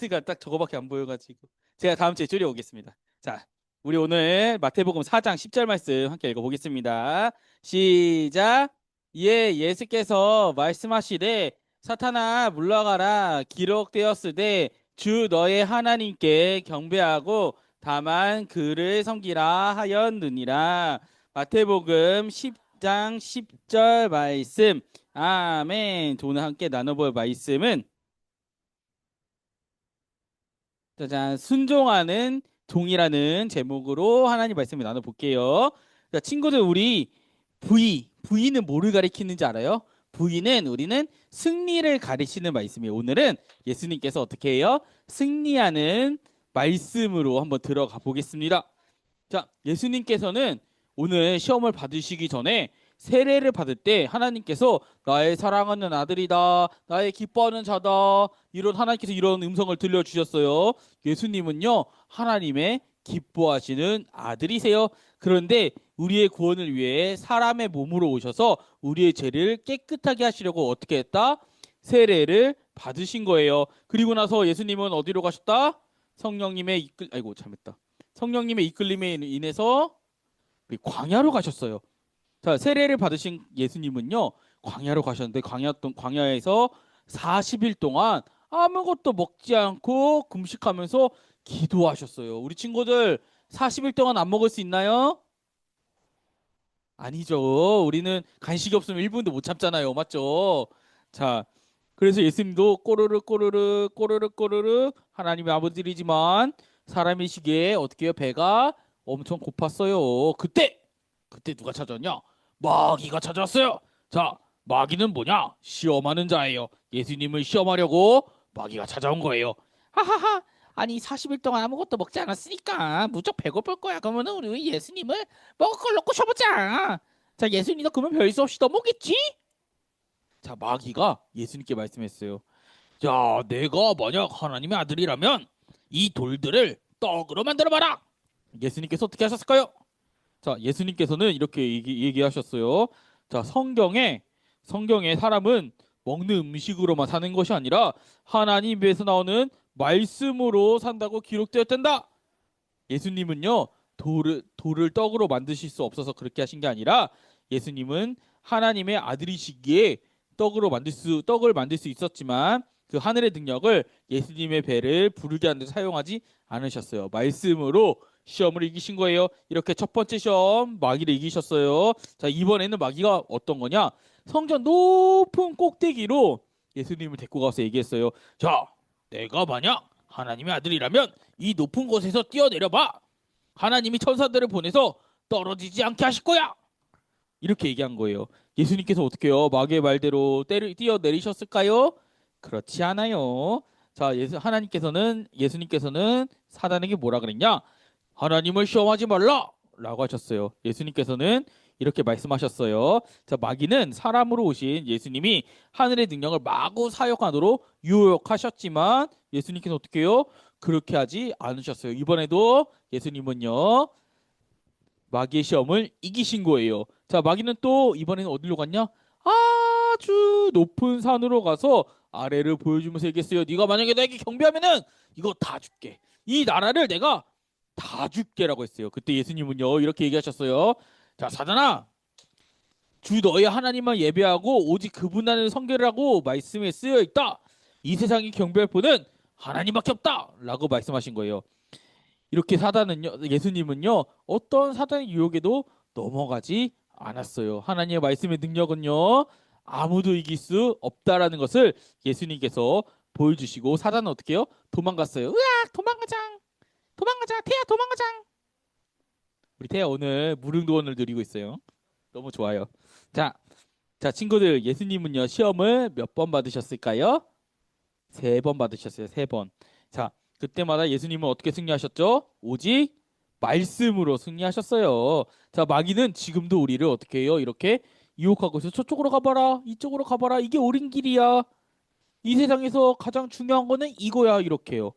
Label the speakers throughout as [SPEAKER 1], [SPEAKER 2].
[SPEAKER 1] 멘트가 딱 저거밖에 안 보여가지고 제가 다음 주에 줄여오겠습니다. 자, 우리 오늘 마태복음 4장 10절 말씀 함께 읽어보겠습니다. 시작. 이에 예수께서 말씀하시되 사탄아 물러가라 기록되었으되 주 너의 하나님께 경배하고 다만 그를 섬기라 하였느니라. 마태복음 10장 10절 말씀. 아멘. 오늘 함께 나눠볼 말씀은 짜잔, 순종하는 종이라는 제목으로 하나님 말씀을 나눠볼게요. 자, 친구들, 우리 V는 뭐를 가리키는지 알아요? V는 우리는 승리를 가리키는 말씀이에요. 오늘은 예수님께서 어떻게 해요? 승리하는 말씀으로 한번 들어가 보겠습니다. 자, 예수님께서는 오늘 시험을 받으시기 전에 세례를 받을 때 하나님께서 나의 사랑하는 아들이다, 나의 기뻐하는 자다, 이런 하나님께서 이런 음성을 들려주셨어요. 예수님은요, 하나님의 기뻐하시는 아들이세요. 그런데 우리의 구원을 위해 사람의 몸으로 오셔서 우리의 죄를 깨끗하게 하시려고 어떻게 했다? 세례를 받으신 거예요. 그리고 나서 예수님은 어디로 가셨다? 성령님의 아이고, 잘못했다. 성령님의 이끌림에 인해서 우리 광야로 가셨어요. 자, 세례를 받으신 예수님은요, 광야로 가셨는데, 광야에서 40일 동안 아무것도 먹지 않고 금식하면서 기도하셨어요. 우리 친구들 40일 동안 안 먹을 수 있나요? 아니죠. 우리는 간식이 없으면 1분도 못 참잖아요. 맞죠? 자, 그래서 예수님도 꼬르륵 꼬르륵 꼬르륵 꼬르륵 하나님의 아버지이지만 사람이시기에 어떻게 해요? 배가 엄청 고팠어요. 그때 누가 찾아왔냐? 마귀가 찾아왔어요. 자, 마귀는 뭐냐? 시험하는 자예요. 예수님을 시험하려고 마귀가 찾아온 거예요. 하하하. 아니 40일 동안 아무것도 먹지 않았으니까 무척 배고플 거야. 그러면은 우리 예수님을 먹을 걸 놓고 쳐보자. 자, 예수님도 그러면 별 수 없이 넘어겠지? 자, 마귀가 예수님께 말씀했어요. 자, 내가 만약 하나님의 아들이라면 이 돌들을 떡으로 만들어봐라. 예수님께서 어떻게 하셨을까요? 자, 예수님께서는 이렇게 얘기하셨어요. 자, 성경에 사람은 먹는 음식으로만 사는 것이 아니라 하나님 입에서 나오는 말씀으로 산다고 기록되었단다. 예수님은요, 돌을 떡으로 만드실 수 없어서 그렇게 하신 게 아니라 예수님은 하나님의 아들이시기에 떡을 만들 수 있었지만 그 하늘의 능력을 예수님의 배를 부르게 하는 데 사용하지 않으셨어요. 말씀으로 시험을 이기신 거예요. 이렇게 첫 번째 시험 마귀를 이기셨어요. 자, 이번에는 마귀가 어떤 거냐? 성전 높은 꼭대기로 예수님을 데리고 가서 얘기했어요. 자, 내가 만약 하나님의 아들이라면 이 높은 곳에서 뛰어내려봐. 하나님이 천사들을 보내서 떨어지지 않게 하실 거야. 이렇게 얘기한 거예요. 예수님께서 어떻게 해요? 마귀의 말대로 뛰어내리셨을까요? 그렇지 않아요. 자, 예수님께서는 사단에게 뭐라 그랬냐? 하나님을 시험하지 말라! 라고 하셨어요. 예수님께서는 이렇게 말씀하셨어요. 자, 마귀는 사람으로 오신 예수님이 하늘의 능력을 마구 사용하도록 유혹하셨지만 예수님께서 어떻게 해요? 그렇게 하지 않으셨어요. 이번에도 예수님은요, 마귀의 시험을 이기신 거예요. 자, 마귀는 또 이번에는 어디로 갔냐? 아주 높은 산으로 가서 아래를 보여주면서 얘기했어요. 네가 만약에 나에게 경배하면은 이거 다 줄게. 이 나라를 내가 다 줄게라고 했어요. 그때 예수님은요, 이렇게 얘기하셨어요. 자, 사단아, 주 너의 하나님만 예배하고 오직 그분만을 섬기라고 말씀에 쓰여 있다. 이 세상이 경배할 분은 하나님밖에 없다. 라고 말씀하신 거예요. 이렇게 예수님은요, 어떤 사단의 유혹에도 넘어가지 않았어요. 하나님의 말씀의 능력은요, 아무도 이길 수 없다라는 것을 예수님께서 보여주시고, 사단은 어떻게 해요? 도망갔어요. 으악, 도망가자, 태야, 도망가자. 우리 태야 오늘 무릉도원을 누리고 있어요. 너무 좋아요. 자, 자, 친구들, 예수님은요, 시험을 몇 번 받으셨을까요? 3번 받으셨어요. 3번. 자, 그때마다 예수님은 어떻게 승리하셨죠? 오직 말씀으로 승리하셨어요. 자, 마귀는 지금도 우리를 어떻게 해요? 이렇게 유혹하고 있어. 저쪽으로 가봐라. 이쪽으로 가봐라. 이게 옳은 길이야. 이 세상에서 가장 중요한 거는 이거야. 이렇게요.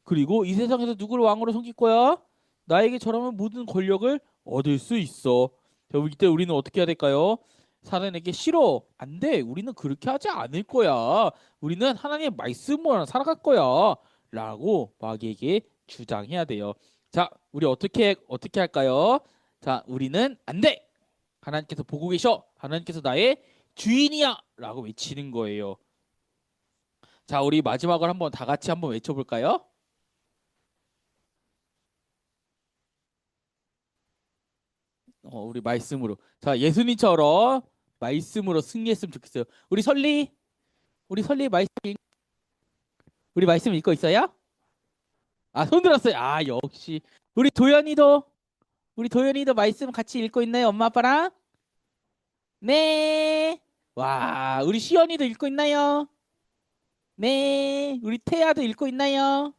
[SPEAKER 1] 그리고 이 세상에서 누구를 왕으로 섬길 거야? 나에게 저라면 모든 권력을 얻을 수 있어. 자, 이때 우리는 어떻게 해야 될까요? 사단에게 싫어. 안 돼. 우리는 그렇게 하지 않을 거야. 우리는 하나님의 말씀으로 살아갈 거야. 라고 마귀에게 주장해야 돼요. 자, 우리 어떻게 할까요? 자, 우리는 안 돼. 하나님께서 보고 계셔. 하나님께서 나의 주인이야. 라고 외치는 거예요. 자, 우리 마지막으로 한번 다 같이 한번 외쳐볼까요? 우리 말씀으로. 자, 예수님처럼 말씀으로 승리했으면 좋겠어요. 우리 설리 우리 말씀 읽고 있어요? 아, 손 들었어요. 아, 역시. 우리 도연이도, 우리 도연이도 말씀 같이 읽고 있나요? 엄마, 아빠랑? 네. 와, 우리 시연이도 읽고 있나요? 네. 우리 태야도 읽고 있나요?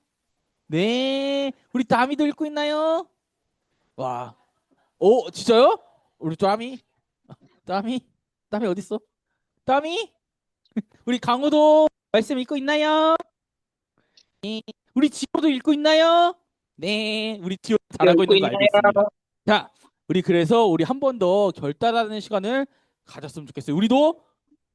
[SPEAKER 1] 네. 우리 다미도 읽고 있나요? 와. 오, 진짜요? 우리 다미 어딨어? 다미? 우리 강호도 말씀 읽고 있나요? 우리 지호도 읽고 있나요? 네. 우리 지호 잘하고
[SPEAKER 2] 읽고
[SPEAKER 1] 있는 거 알고 있습니다.
[SPEAKER 2] 있나요?
[SPEAKER 1] 자, 우리 그래서 우리 한 번 더 결단하는 시간을 가졌으면 좋겠어요. 우리도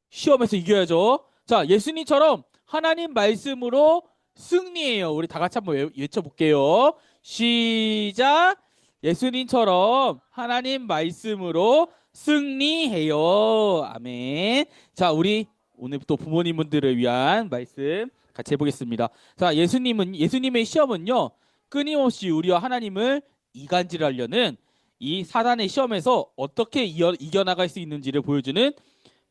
[SPEAKER 1] 시험에서 이겨야죠. 자, 예수님처럼 하나님 말씀으로 승리해요. 우리 다 같이 한번 외쳐볼게요. 시작. 예수님처럼 하나님 말씀으로 승리해요. 아멘. 자, 우리 오늘부터 부모님분들을 위한 말씀 같이 해보겠습니다. 자, 예수님의 시험은요, 끊임없이 우리와 하나님을 이간질하려는 이 사단의 시험에서 어떻게 이겨나갈 수 있는지를 보여주는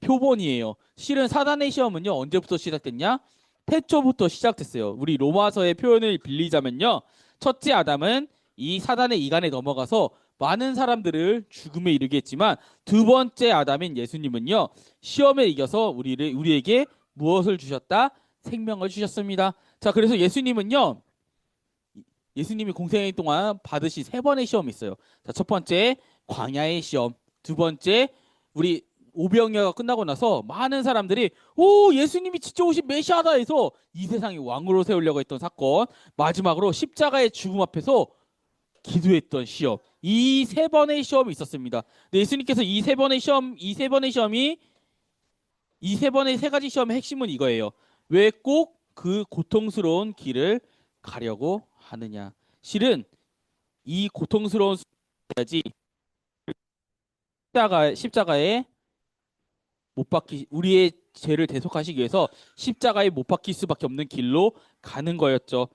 [SPEAKER 1] 표본이에요. 실은 사단의 시험은요, 언제부터 시작됐냐? 태초부터 시작됐어요. 우리 로마서의 표현을 빌리자면요, 첫째 아담은 이 사단의 이간에 넘어가서 많은 사람들을 죽음에 이르게 했지만, 두 번째 아담인 예수님은요, 시험에 이겨서 우리에게 무엇을 주셨다? 생명을 주셨습니다. 자, 그래서 예수님이 공생 동안 받으신 세 번의 시험이 있어요. 자, 첫 번째 광야의 시험, 두 번째 우리 오병이어가 끝나고 나서 많은 사람들이 오, 예수님이 진짜 오신 메시아다 해서 이 세상의 왕으로 세우려고 했던 사건, 마지막으로 십자가의 죽음 앞에서 기도했던 시험, 이 세 번의 시험이 있었습니다. 근데 예수님께서 이 세 번의 세 가지 시험의 핵심은 이거예요. 왜 꼭 그 고통스러운 길을 가려고 하느냐? 실은 이 고통스러운 수야지 십자가에 못 박히 우리의 죄를 대속하시기 위해서 십자가에 못 박힐 수밖에 없는 길로 가는 거였죠.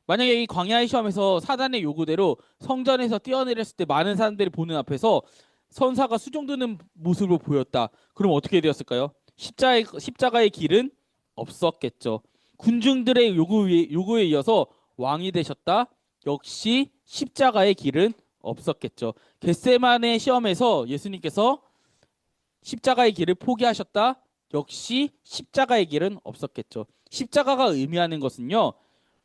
[SPEAKER 1] 만약에 이 광야의 시험에서 사단의 요구대로 성전에서 뛰어내렸을 때 많은 사람들이 보는 앞에서 선사가 수종드는 모습을 보였다. 그럼 어떻게 되었을까요? 십자가의 길은 없었겠죠. 군중들의 요구에 이어서 왕이 되셨다. 역시 십자가의 길은 없었겠죠. 겟세마네 시험에서 예수님께서 십자가의 길을 포기하셨다. 역시 십자가의 길은 없었겠죠. 십자가가 의미하는 것은요,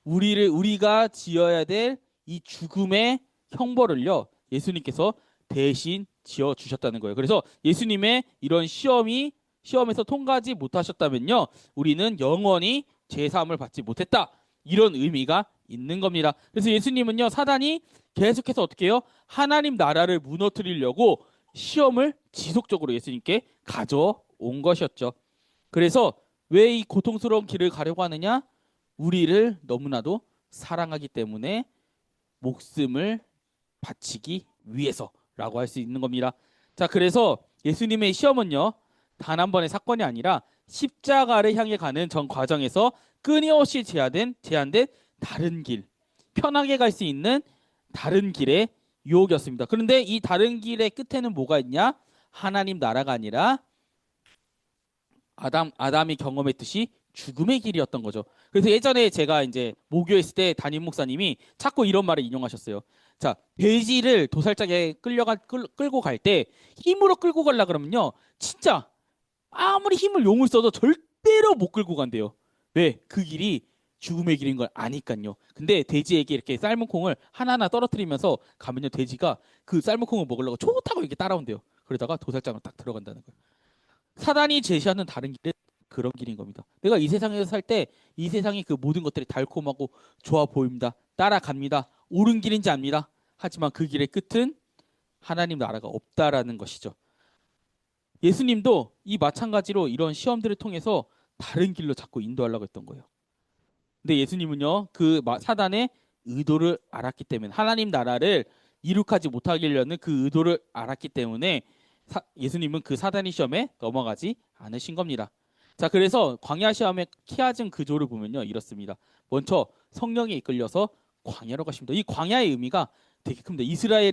[SPEAKER 1] 우리가 지어야 될 이 죽음의 형벌을요, 예수님께서 대신 지어 주셨다는 거예요. 그래서 예수님의 이런 시험에서 통과하지 못하셨다면요, 우리는 영원히 죄사함을 받지 못했다. 이런 의미가 있는 겁니다. 그래서 예수님은요, 사단이 계속해서 어떻게 해요? 하나님 나라를 무너뜨리려고 시험을 지속적으로 예수님께 가져온 것이었죠. 그래서 왜 이 고통스러운 길을 가려고 하느냐? 우리를 너무나도 사랑하기 때문에 목숨을 바치기 위해서라고 할 수 있는 겁니다. 자, 그래서 예수님의 시험은요, 단 한 번의 사건이 아니라 십자가를 향해 가는 전 과정에서 끊임없이 제한된 다른 길, 편하게 갈 수 있는 다른 길의 유혹이었습니다. 그런데 이 다른 길의 끝에는 뭐가 있냐? 하나님 나라가 아니라 아담이 경험했듯이 죽음의 길이었던 거죠. 그래서 예전에 제가 이제 모교에 있을 때 담임 목사님이 자꾸 이런 말을 인용하셨어요. 자, 돼지를 도살장에 끌고 갈 때 힘으로 끌고 가려 그러면요, 진짜 아무리 용을 써도 절대로 못 끌고 간대요. 왜? 그 길이 죽음의 길인 걸 아니까요. 근데 돼지에게 이렇게 삶은 콩을 하나하나 떨어뜨리면서 가면요, 돼지가 그 삶은 콩을 먹으려고 좋다고 이렇게 따라온대요. 그러다가 도살장으로 딱 들어간다는 거예요. 사단이 제시하는 다른 길은 그런 길인 겁니다. 내가 이 세상에서 살 때 이 세상의 그 모든 것들이 달콤하고 좋아 보입니다. 따라갑니다. 옳은 길인지 압니다. 하지만 그 길의 끝은 하나님 나라가 없다라는 것이죠. 예수님도 이 마찬가지로 이런 시험들을 통해서 다른 길로 자꾸 인도하려고 했던 거예요. 근데 예수님은요, 그 사단의 의도를 알았기 때문에 하나님 나라를 이룩하지 못하게 하려는 그 의도를 알았기 때문에 예수님은 그 사단의 시험에 넘어가지 않으신 겁니다. 자, 그래서 광야 시험의 키아즘 구조를 보면요, 이렇습니다. 먼저 성령에 이끌려서 광야로 가십니다. 이 광야의 의미가 되게 큽니다.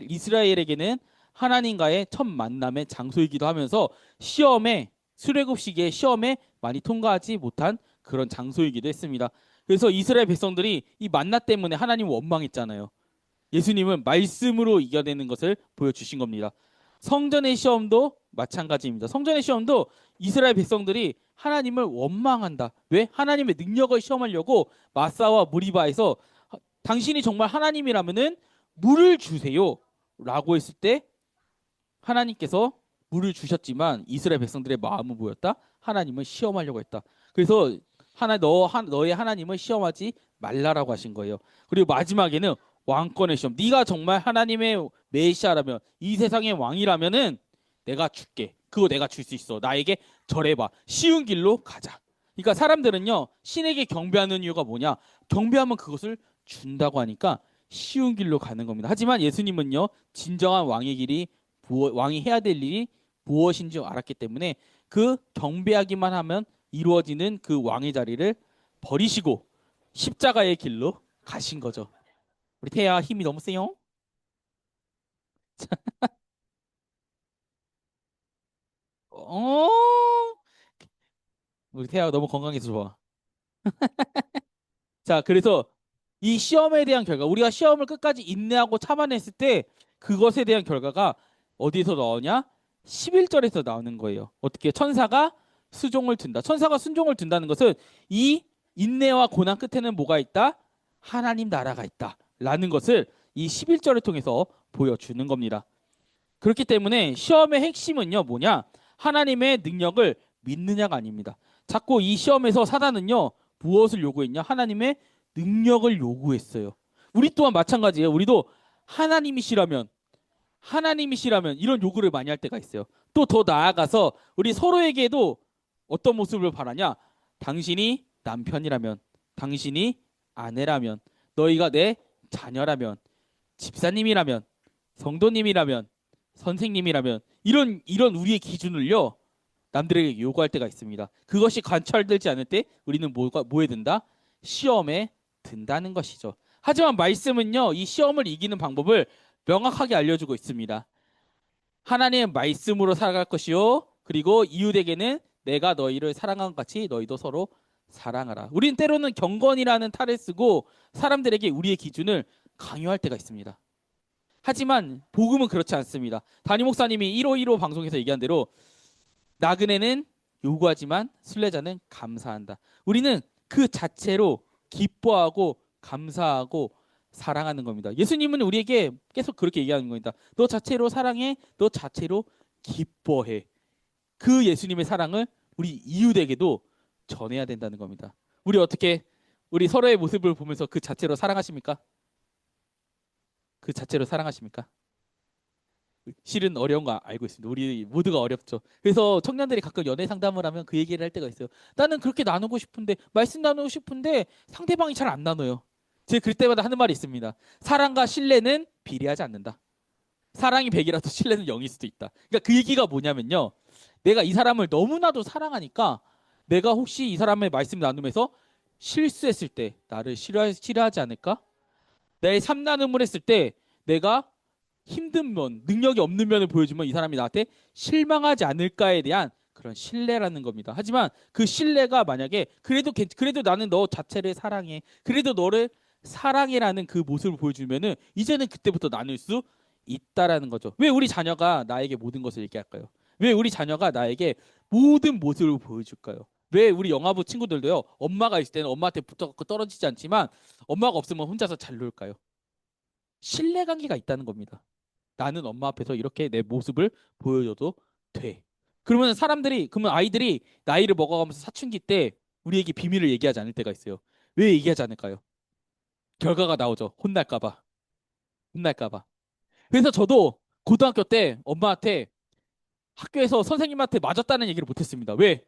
[SPEAKER 1] 이스라엘에게는 하나님과의 첫 만남의 장소이기도 하면서 시험에 수레굽시기의 시험에 많이 통과하지 못한 그런 장소이기도 했습니다. 그래서 이스라엘 백성들이 이 만나 때문에 하나님 원망했잖아요. 예수님은 말씀으로 이겨내는 것을 보여주신 겁니다. 성전의 시험도 마찬가지입니다. 성전의 시험도 이스라엘 백성들이 하나님을 원망한다. 왜? 하나님의 능력을 시험하려고 마사와 무리바에서 당신이 정말 하나님이라면은 물을 주세요. 라고 했을 때 하나님께서 물을 주셨지만 이스라엘 백성들의 마음은 뭐였다? 하나님을 시험하려고 했다. 그래서 너의 하나님을 시험하지 말라라고 하신 거예요. 그리고 마지막에는 왕권의 시험. 네가 정말 하나님의 메시아라면 이 세상의 왕이라면은 내가 줄게. 그거 내가 줄 수 있어. 나에게 절해봐. 쉬운 길로 가자. 그러니까 사람들은요 신에게 경배하는 이유가 뭐냐? 경배하면 그것을 준다고 하니까 쉬운 길로 가는 겁니다. 하지만 예수님은요 진정한 왕의 길이 왕이 해야 될 일이 무엇인지 알았기 때문에 그 경배하기만 하면 이루어지는 그 왕의 자리를 버리시고 십자가의 길로 가신 거죠. 우리 태야 힘이 너무 세요. 어, 우리 태야 너무 건강해서 좋아. 자, 그래서 이 시험에 대한 결과, 우리가 시험을 끝까지 인내하고 참아냈을 때 그것에 대한 결과가 어디서 나오냐? 11절에서 나오는 거예요. 어떻게 천사가 수종을 든다. 천사가 순종을 든다는 것은 이 인내와 고난 끝에는 뭐가 있다? 하나님 나라가 있다. 라는 것을 이 11절을 통해서 보여주는 겁니다. 그렇기 때문에 시험의 핵심은요, 뭐냐? 하나님의 능력을 믿느냐가 아닙니다. 자꾸 이 시험에서 사단은요, 무엇을 요구했냐? 하나님의 능력을 요구했어요. 우리 또한 마찬가지예요. 우리도 하나님이시라면, 하나님이시라면 이런 요구를 많이 할 때가 있어요. 또 더 나아가서 우리 서로에게도 어떤 모습을 바라냐? 당신이 남편이라면, 당신이 아내라면, 너희가 내 자녀라면, 집사님이라면, 성도님이라면, 선생님이라면 이런 우리의 기준을요 남들에게 요구할 때가 있습니다. 그것이 관철되지 않을 때 우리는 뭐에 든다? 시험에 든다는 것이죠. 하지만 말씀은요 이 시험을 이기는 방법을 명확하게 알려주고 있습니다. 하나님의 말씀으로 살아갈 것이요 그리고 이웃에게는 내가 너희를 사랑한 것 같이 너희도 서로 사랑하라. 우리는 때로는 경건이라는 탈을 쓰고 사람들에게 우리의 기준을 강요할 때가 있습니다. 하지만 복음은 그렇지 않습니다. 담임 목사님이 1515 방송에서 얘기한 대로 나그네는 요구하지만 순례자는 감사한다. 우리는 그 자체로 기뻐하고 감사하고 사랑하는 겁니다. 예수님은 우리에게 계속 그렇게 얘기하는 겁니다. 너 자체로 사랑해, 너 자체로 기뻐해. 그 예수님의 사랑을 우리 이웃에게도 전해야 된다는 겁니다. 우리 어떻게 우리 서로의 모습을 보면서 그 자체로 사랑하십니까? 그 자체로 사랑하십니까? 실은 어려운 거 알고 있습니다. 우리 모두가 어렵죠. 그래서 청년들이 가끔 연애 상담을 하면 그 얘기를 할 때가 있어요. 나는 그렇게 나누고 싶은데, 말씀 나누고 싶은데 상대방이 잘 안 나눠요. 제가 그럴 때마다 하는 말이 있습니다. 사랑과 신뢰는 비례하지 않는다. 사랑이 100이라도 신뢰는 0일 수도 있다. 그러니까 그 얘기가 뭐냐면요. 내가 이 사람을 너무나도 사랑하니까 내가 혹시 이 사람의 말씀 나누면서 실수했을 때 나를 싫어하지 않을까? 내 삼나눔을 했을 때 내가 힘든 면, 능력이 없는 면을 보여주면 이 사람이 나한테 실망하지 않을까에 대한 그런 신뢰라는 겁니다. 하지만 그 신뢰가 만약에 그래도 나는 너 자체를 사랑해. 그래도 너를 사랑해라는 그 모습을 보여주면은 이제는 그때부터 나눌 수 있다라는 거죠. 왜 우리 자녀가 나에게 모든 것을 얘기할까요? 왜 우리 자녀가 나에게 모든 모습을 보여줄까요? 왜 우리 영화부 친구들도요, 엄마가 있을 때는 엄마한테 붙어갖고 떨어지지 않지만 엄마가 없으면 혼자서 잘 놀까요? 신뢰관계가 있다는 겁니다. 나는 엄마 앞에서 이렇게 내 모습을 보여줘도 돼. 그러면 아이들이 나이를 먹어가면서 사춘기 때 우리에게 비밀을 얘기하지 않을 때가 있어요. 왜 얘기하지 않을까요? 결과가 나오죠. 혼날까봐. 혼날까봐. 그래서 저도 고등학교 때 엄마한테 학교에서 선생님한테 맞았다는 얘기를 못했습니다. 왜?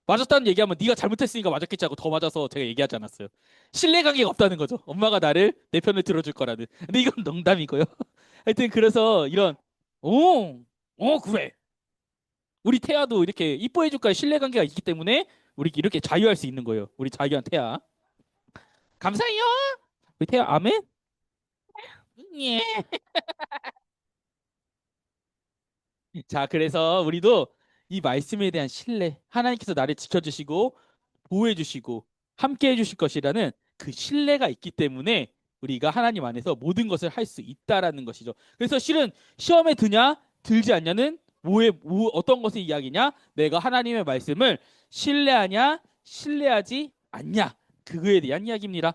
[SPEAKER 1] 맞았다는 얘기하면 네가 잘못했으니까 맞았겠지 하고 더 맞아서 제가 얘기하지 않았어요. 신뢰관계가 없다는 거죠. 엄마가 나를 내 편을 들어줄 거라는. 근데 이건 농담이고요. 하여튼 그래서 이런 그래. 우리 태아도 이렇게 이뻐해 줄까 신뢰관계가 있기 때문에 우리 이렇게 자유할 수 있는 거예요. 우리 자유한 태아. 감사해요. 우리 태아 아멘. 예. 자, 그래서 우리도 이 말씀에 대한 신뢰, 하나님께서 나를 지켜주시고 보호해주시고 함께해주실 것이라는 그 신뢰가 있기 때문에 우리가 하나님 안에서 모든 것을 할 수 있다라는 것이죠. 그래서 실은 시험에 드냐 들지 않냐는 어떤 것의 이야기냐? 내가 하나님의 말씀을 신뢰하냐 신뢰하지 않냐? 그거에 대한 이야기입니다.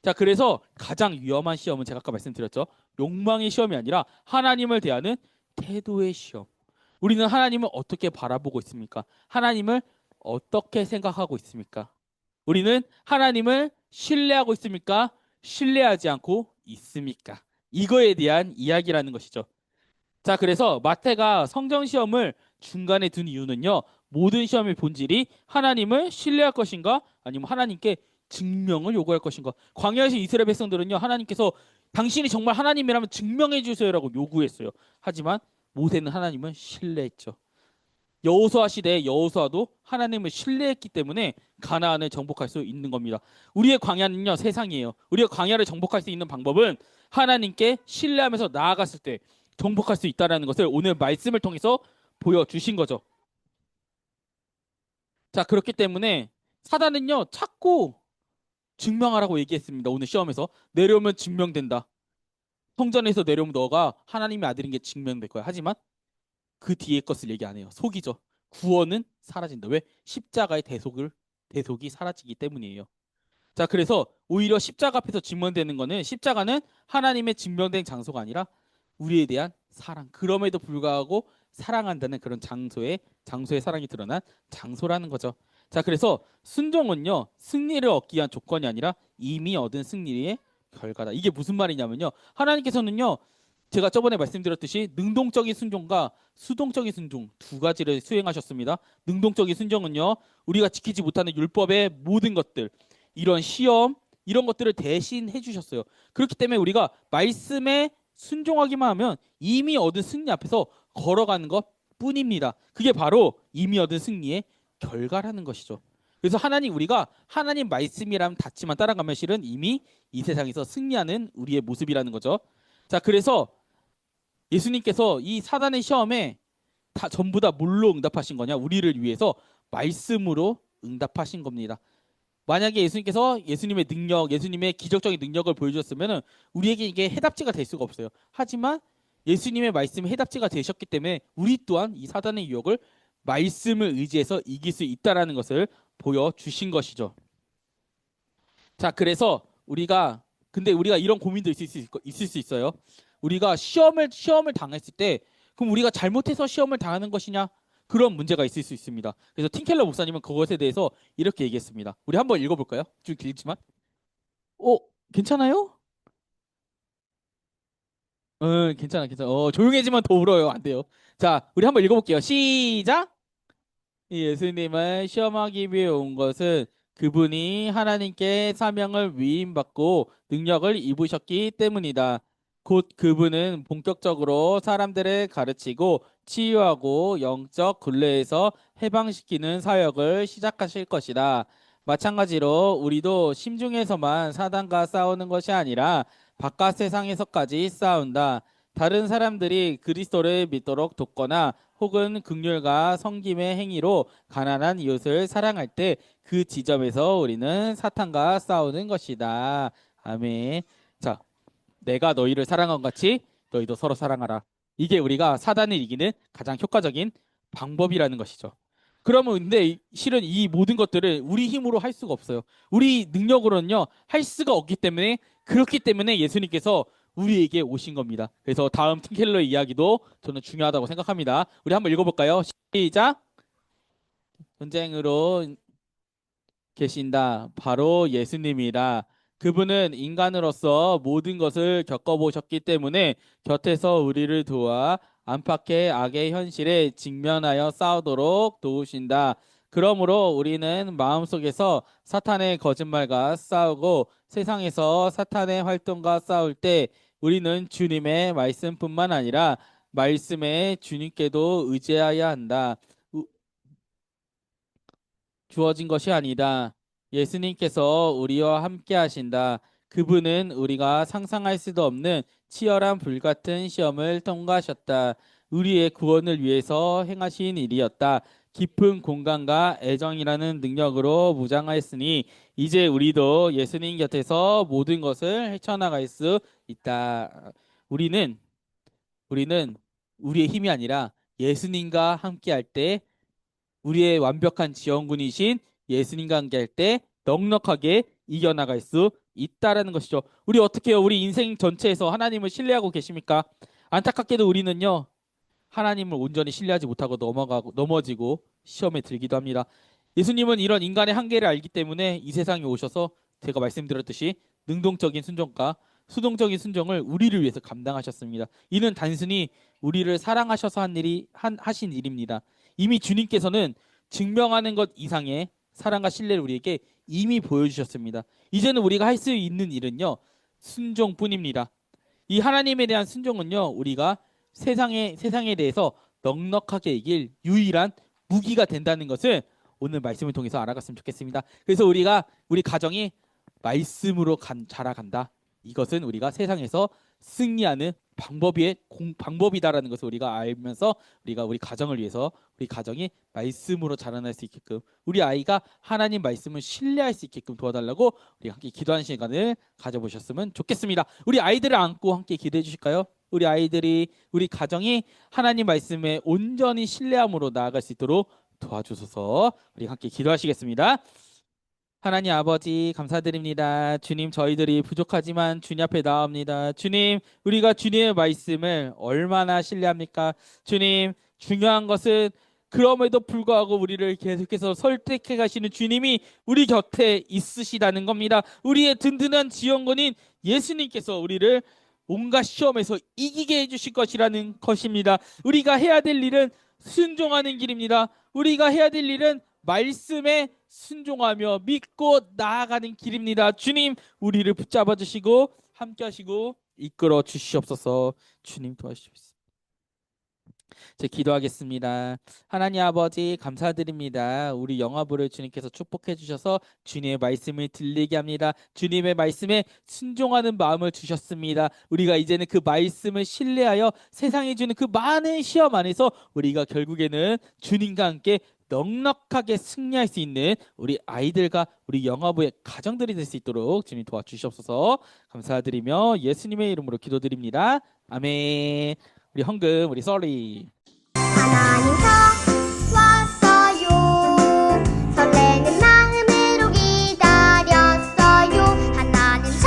[SPEAKER 1] 자, 그래서 가장 위험한 시험은 제가 아까 말씀드렸죠. 욕망의 시험이 아니라 하나님을 대하는 태도의 시험. 우리는 하나님을 어떻게 바라보고 있습니까? 하나님을 어떻게 생각하고 있습니까? 우리는 하나님을 신뢰하고 있습니까? 신뢰하지 않고 있습니까? 이거에 대한 이야기라는 것이죠. 자, 그래서 마태가 성경 시험을 중간에 둔 이유는요. 모든 시험의 본질이 하나님을 신뢰할 것인가? 아니면 하나님께 증명을 요구할 것인가? 광야에서 이스라엘 백성들은요. 하나님께서 당신이 정말 하나님이라면 증명해 주세요라고 요구했어요. 하지만 모세는 하나님을 신뢰했죠. 여호수아 시대에 여호수아도 하나님을 신뢰했기 때문에 가나안을 정복할 수 있는 겁니다. 우리의 광야는요, 세상이에요. 우리가 광야를 정복할 수 있는 방법은 하나님께 신뢰하면서 나아갔을 때 정복할 수 있다는 것을 오늘 말씀을 통해서 보여주신 거죠. 자, 그렇기 때문에 사단은요, 자꾸 증명하라고 얘기했습니다. 오늘 시험에서 내려오면 증명된다. 성전에서 내려오면 너가 하나님의 아들인 게 증명될 거야. 하지만 그 뒤에 것을 얘기 안 해요. 속이죠. 구원은 사라진다. 왜? 십자가의 대속이 사라지기 때문이에요. 자, 그래서 오히려 십자가 앞에서 증명되는 거는 십자가는 하나님의 증명된 장소가 아니라 우리에 대한 사랑. 그럼에도 불구하고 사랑한다는 그런 장소의 사랑이 드러난 장소라는 거죠. 자, 그래서 순종은요, 승리를 얻기 위한 조건이 아니라 이미 얻은 승리의 결과다. 이게 무슨 말이냐면요. 하나님께서는요, 제가 저번에 말씀드렸듯이 능동적인 순종과 수동적인 순종 두 가지를 수행하셨습니다. 능동적인 순종은요, 우리가 지키지 못하는 율법의 모든 것들, 이런 시험, 이런 것들을 대신 해주셨어요. 그렇기 때문에 우리가 말씀에 순종하기만 하면 이미 얻은 승리 앞에서 걸어가는 것 뿐입니다. 그게 바로 이미 얻은 승리의 결과라는 것이죠. 그래서 우리가 하나님 말씀이라면 닿지만 따라가면 실은 이미 이 세상에서 승리하는 우리의 모습이라는 거죠. 자, 그래서 예수님께서 이 사단의 시험에 다 전부 다 뭘로 응답하신 거냐? 우리를 위해서 말씀으로 응답하신 겁니다. 만약에 예수님께서 예수님의 능력, 예수님의 기적적인 능력을 보여주셨으면 우리에게 이게 해답지가 될 수가 없어요. 하지만 예수님의 말씀이 해답지가 되셨기 때문에 우리 또한 이 사단의 유혹을 말씀을 의지해서 이길 수 있다라는 것을 보여주신 것이죠. 자, 그래서 근데 우리가 이런 고민도 있을 수 있어요. 우리가 시험을 당했을 때, 그럼 우리가 잘못해서 시험을 당하는 것이냐? 그런 문제가 있을 수 있습니다. 그래서 팀켈러 목사님은 그것에 대해서 이렇게 얘기했습니다. 우리 한번 읽어볼까요? 좀 길지만. 어, 괜찮아요? 괜찮아. 조용해지면 더 울어요. 안 돼요. 자, 우리 한번 읽어볼게요. 시작! 이 예수님을 시험하기 위해 온 것은 그분이 하나님께 사명을 위임받고 능력을 입으셨기 때문이다. 곧 그분은 본격적으로 사람들을 가르치고 치유하고 영적 굴레에서 해방시키는 사역을 시작하실 것이다. 마찬가지로 우리도 심중에서만 사단과 싸우는 것이 아니라 바깥 세상에서까지 싸운다. 다른 사람들이 그리스도를 믿도록 돕거나 혹은 긍휼과 성김의 행위로 가난한 이웃을 사랑할 때 그 지점에서 우리는 사탄과 싸우는 것이다. 아멘. 자, 내가 너희를 사랑한 것 같이 너희도 서로 사랑하라. 이게 우리가 사단을 이기는 가장 효과적인 방법이라는 것이죠. 그러면 근데 실은 이 모든 것들을 우리 힘으로 할 수가 없어요. 우리 능력으로는요, 할 수가 없기 때문에 그렇기 때문에 예수님께서 우리에게 오신 겁니다. 그래서 다음 팀켈러의 이야기도 저는 중요하다고 생각합니다. 우리 한번 읽어볼까요? 시작. 전쟁으로 계신다. 바로 예수님이라. 그분은 인간으로서 모든 것을 겪어보셨기 때문에 곁에서 우리를 도와 안팎의 악의 현실에 직면하여 싸우도록 도우신다. 그러므로 우리는 마음속에서 사탄의 거짓말과 싸우고 세상에서 사탄의 활동과 싸울 때 우리는 주님의 말씀뿐만 아니라 말씀에 주님께도 의지해야 한다. 주어진 것이 아니다. 예수님께서 우리와 함께 하신다. 그분은 우리가 상상할 수도 없는 치열한 불같은 시험을 통과하셨다. 우리의 구원을 위해서 행하신 일이었다. 깊은 공감과 애정이라는 능력으로 무장하였으니 이제 우리도 예수님 곁에서 모든 것을 헤쳐나갈 수 있다. 우리는 우리는 우리의 힘이 아니라 예수님과 함께 할때 우리의 완벽한 지원군이신 예수님과 함께할 때 넉넉하게 이겨나갈 수 있다라는 것이죠. 우리 어떻게 해요? 우리 인생 전체에서 하나님을 신뢰하고 계십니까? 안타깝게도 우리는요. 하나님을 온전히 신뢰하지 못하고 넘어지고 시험에 들기도 합니다. 예수님은 이런 인간의 한계를 알기 때문에 이 세상에 오셔서 제가 말씀드렸듯이 능동적인 순종과 수동적인 순종을 우리를 위해서 감당하셨습니다. 이는 단순히 우리를 사랑하셔서 하신 일입니다. 이미 주님께서는 증명하는 것 이상의 사랑과 신뢰를 우리에게 이미 보여주셨습니다. 이제는 우리가 할 수 있는 일은요, 순종뿐입니다. 이 하나님에 대한 순종은요, 우리가 세상에 대해서 넉넉하게 이길 유일한 무기가 된다는 것을 오늘 말씀을 통해서 알아갔으면 좋겠습니다. 그래서 우리 가정이 말씀으로 자라간다. 이것은 우리가 세상에서 승리하는 방법이다라는 것을 우리가 알면서 우리가 우리 가정을 위해서 우리 가정이 말씀으로 자라날 수 있게끔 우리 아이가 하나님 말씀을 신뢰할 수 있게끔 도와달라고 우리 함께 기도하는 시간을 가져보셨으면 좋겠습니다. 우리 아이들을 안고 함께 기도해 주실까요? 우리 가정이 하나님 말씀에 온전히 신뢰함으로 나아갈 수 있도록 도와주소서. 우리 함께 기도하시겠습니다. 하나님 아버지 감사드립니다. 주님 저희들이 부족하지만 주님 앞에 나옵니다. 주님 우리가 주님의 말씀을 얼마나 신뢰합니까? 주님 중요한 것은 그럼에도 불구하고 우리를 계속해서 설득해 가시는 주님이 우리 곁에 있으시다는 겁니다. 우리의 든든한 지원군인 예수님께서 우리를 온갖 시험에서 이기게 해주실 것이라는 것입니다. 우리가 해야 될 일은 순종하는 길입니다. 우리가 해야 될 일은 말씀에 순종하며 믿고 나아가는 길입니다. 주님, 우리를 붙잡아 주시고 함께 하시고 이끌어 주시옵소서. 주님 도와주시옵소서. 제 기도하겠습니다. 하나님 아버지 감사드립니다. 우리 영화부를 주님께서 축복해 주셔서 주님의 말씀을 들리게 합니다. 주님의 말씀에 순종하는 마음을 주셨습니다. 우리가 이제는 그 말씀을 신뢰하여 세상이 주는 그 많은 시험 안에서 우리가 결국에는 주님과 함께 넉넉하게 승리할 수 있는 우리 아이들과 우리 영화부의 가정들이 될 수 있도록 주님 도와주시옵소서. 감사드리며 예수님의 이름으로 기도드립니다. 아멘. 우리 헌금 우리 썰리
[SPEAKER 2] 하나님 사랑